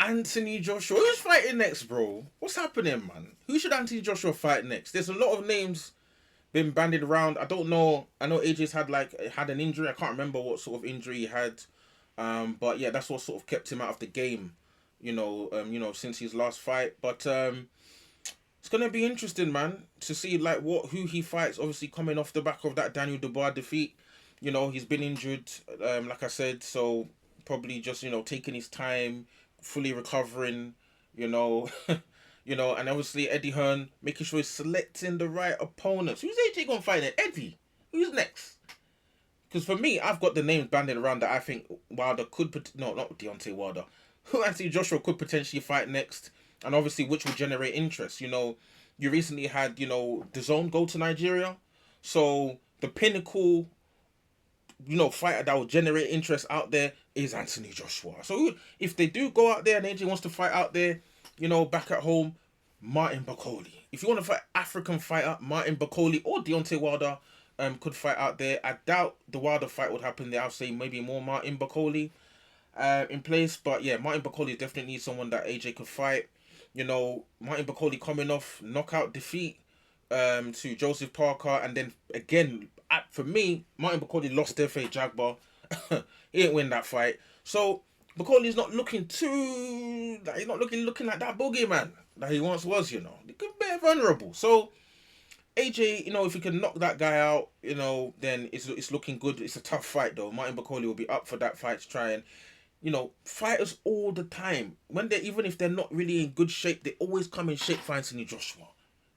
Anthony Joshua. Who's fighting next, bro? What's happening, man? Who should Anthony Joshua fight next? There's a lot of names been bandied around. I don't know. I know AJ's had an injury. I can't remember what sort of injury he had. But yeah, that's what sort of kept him out of the game. Since his last fight. But it's gonna be interesting, man, to see like who he fights. Obviously, coming off the back of that Daniel Dubois defeat. He's been injured. Like I said, so probably just taking his time, fully recovering. You know, and obviously Eddie Hearn making sure he's selecting the right opponents. Who's AJ gonna fight then? Eddie. Who's next? Because for me, I've got the names banded around that I think Wilder could no, not Deontay Wilder. Who Anthony Joshua could potentially fight next, and obviously which will generate interest. You recently had the Zone go to Nigeria, so the pinnacle fighter that will generate interest out there is Anthony Joshua. So if they do go out there and AJ wants to fight out there, back at home, Martin Bakole. If you want to fight African fighter, Martin Bakole or Deontay Wilder could fight out there. I doubt the Wilder fight would happen there. I'll say maybe more Martin Bakole in place. But yeah, Martin Bakole definitely someone that AJ could fight. Martin Bakole coming off knockout defeat to Joseph Parker, and then again, for me, Martin Bakole lost to FA Jagbar. He didn't win that fight. So Bakole's not looking he's not looking like that boogeyman that he once was, He could be vulnerable. So AJ, if he can knock that guy out, then it's looking good. It's a tough fight though. Martin Bakole will be up for that fight to try and, fighters all the time, even if they're not really in good shape, they always come in shape for Anthony Joshua.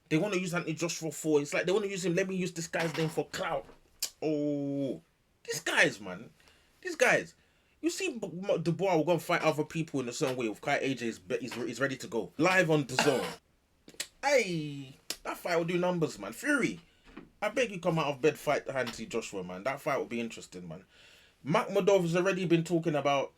They want to use Anthony Joshua for, it's like they want to use him, let me use this guy's name for clout. Oh, these guys, man. These guys. You see Dubois will go and fight other people in a certain way. With Kai AJ is ready to go. Live on the Zone. Hey, that fight will do numbers, man. Fury, I beg you come out of bed, fight Anthony Joshua, man. That fight will be interesting, man. Makhmudov has already been talking about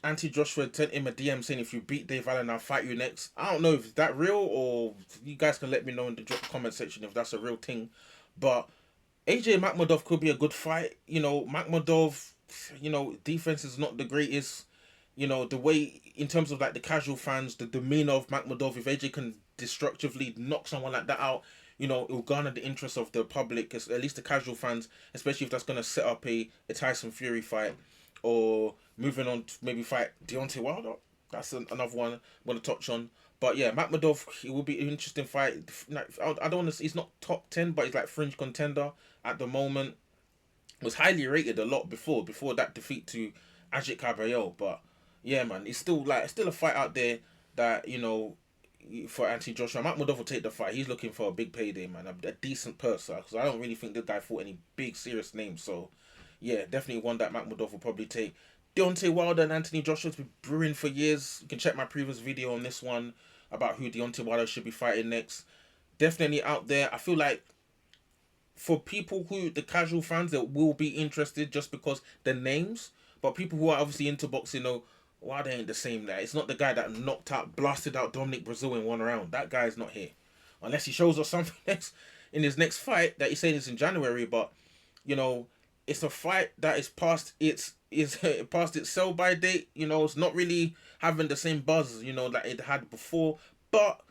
Anthony Joshua sent him a DM saying if you beat Dave Allen, I'll fight you next. I don't know if it's that real, or you guys can let me know in the comment section if that's a real thing. But AJ Makhmudov could be a good fight. Makhmudov, defense is not the greatest. The way, in terms of like the casual fans, the demeanor of Makhmudov, if AJ can destructively knock someone like that out, it will garner the interest of the public, at least the casual fans, especially if that's going to set up a Tyson Fury fight, or moving on to maybe fight Deontay Wilder. That's another one I'm going to touch on. But yeah, Makhmudov, it will be an interesting fight. I don't want to. He's not top 10, but he's like fringe contender at the moment. Was highly rated a lot before that defeat to Ajit Caballero. But yeah, man, it's still a fight out there that for Anthony Joshua. Makhmudov will take the fight. He's looking for a big payday, man, a decent purse. Because I don't really think this guy fought any big serious names. So yeah, definitely one that Makhmudov will probably take. Deontay Wilder and Anthony Joshua's been brewing for years. You can check my previous video on this one about who Deontay Wilder should be fighting next. Definitely out there. I feel like for people the casual fans that will be interested just because the names, but people who are obviously into boxing Wilder ain't the same there. It's not the guy that blasted out Dominic Brazil in one round. That guy's not here. Unless he shows us something next in his next fight that he's saying is in January, but it's a fight that is past its sell by date. It's not really having the same buzz, that it had before. But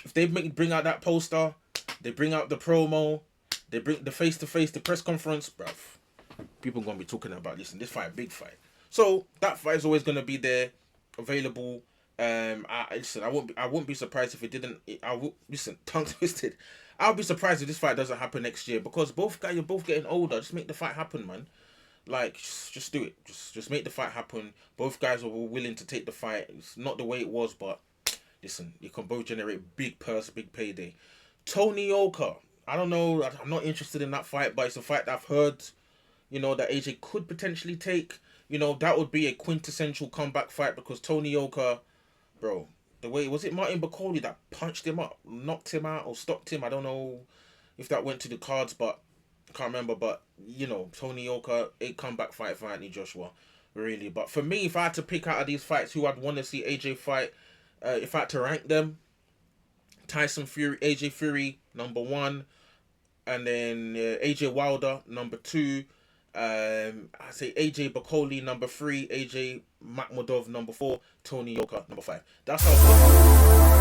if they bring out that poster, they bring out the promo, they bring the face-to-face, the press conference, bruv, people gonna be talking about this, and this fight, big fight. So that fight is always gonna be there, available. I wouldn't be surprised if it didn't. Tongue twisted. I'll be surprised if this fight doesn't happen next year, because you're both getting older. Just make the fight happen, man. Like, just do it. Just make the fight happen. Both guys are willing to take the fight. It's not the way it was, but listen, you can both generate big purse, big payday. Tony Yoka, I don't know. I'm not interested in that fight, but it's a fight that I've heard, that AJ could potentially take. That would be a quintessential comeback fight, because Tony Yoka, bro, the way, was it Martin Bakole that punched him up, knocked him out, or stopped him? I don't know if that went to the cards, but I can't remember. But, Tony Yoka, a comeback fight for Anthony Joshua, really. But for me, if I had to pick out of these fights who I'd want to see AJ fight, if I had to rank them, Tyson Fury, AJ Fury, number 1, and then AJ Wilder, number 2, I say AJ Bakole number 3, AJ Makhmudov number 4, Tony Yoka number 5. That's how.